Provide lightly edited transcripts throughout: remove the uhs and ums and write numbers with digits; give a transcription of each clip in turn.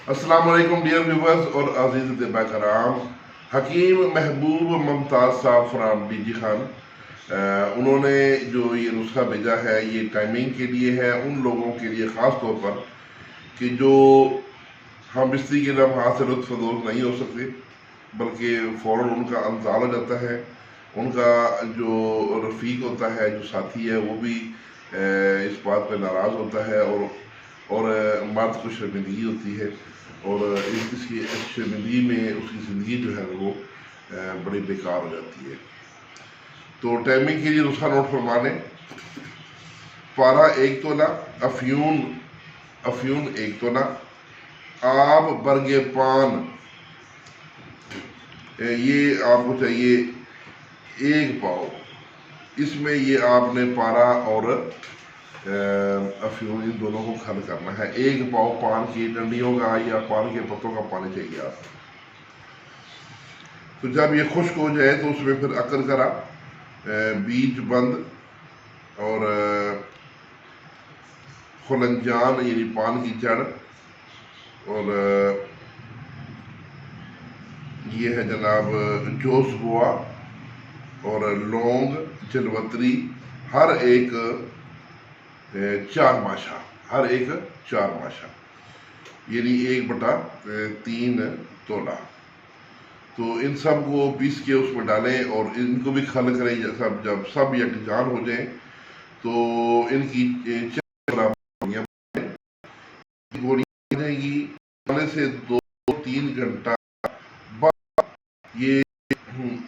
السلام علیکم dear viewers اور عزیز طبہ کرام. حکیم محبوب ممتاز صاحب فرام ڈی جی خان، انہوں نے جو یہ نسخہ بھیجا ہے یہ ٹائمنگ کے لیے ہے، ان لوگوں کے لیے خاص طور پر کہ جو ہم بستری کے لمحات سے لطف اندوز نہیں ہو سکتے، بلکہ فوراً ان کا انزال ہو جاتا ہے. ان کا جو رفیق ہوتا ہے، جو ساتھی ہے، وہ بھی اس بات پہ ناراض ہوتا ہے اور مرد کو شرمندگی ہوتی ہے، اور اس کی شرمندگی میں اس کی زندگی جو ہے وہ بڑی بیکار ہو جاتی ہے. تو ٹائمنگ کے لیے نسخہ نوٹ فرما لیں. پارا 1 تولہ، افیون 1 تولہ، آب برگ پان یہ آپ کو چاہیے 1 پاؤ. اس میں یہ آپ نے پارا اور افیون ان دونوں کو کھل کرنا ہے. 1 پاؤ پان کی ڈنڈیوں کا یا پان کے پتوں کا پانی چاہیے آپ. تو جب یہ خشک ہو جائے تو اس میں پھر عقد کرا، بیج بند اور خلنجان یعنی پان کی جڑ، اور یہ ہے جناب جوز ہوا اور لونگ جلوتری، ہر ایک 4 ماشا، یعنی 1/3 تولہ. تو ان سب کو پیس کے اس میں ڈالیں اور ان کو بھی کھل کریں. جب سب یکجان ہو جائیں تو ان کی گولیاں جائیں گی. کھانے سے 2-3 گھنٹہ بعد یہ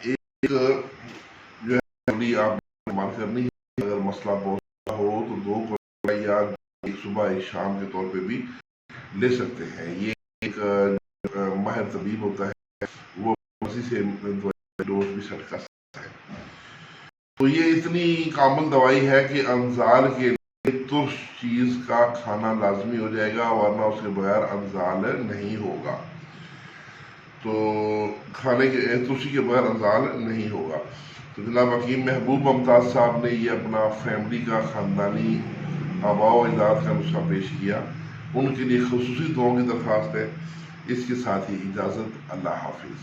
ایک جو ہے گولی آپ استعمال کرنی ہے. اگر مسئلہ بہت ہو تو 2 گولیاں یا ایک صبح ایک شام کے طور پہ بھی لے سکتے ہیں. یہ ایک ماہر طبیب ہوتا ہے، وہ اسی سے ڈوز بھی سیٹ کر سکتا ہے. تو یہ اتنی کامل دوائی ہے کہ انزال کے لیے ترش چیز کا کھانا لازمی ہو جائے گا، ورنہ اس کے بغیر انزال نہیں ہوگا. تو کھانے کے ترشی کے بغیر انزال نہیں ہوگا. تو جناب حکیم محبوب ممتاز صاحب نے یہ اپنا فیملی کا خاندانی آباء و اجداد کا نسخہ پیش کیا. ان کے لیے خصوصی دعاؤں کی درخواست ہے. اس کے ساتھ ہی اجازت. اللہ حافظ.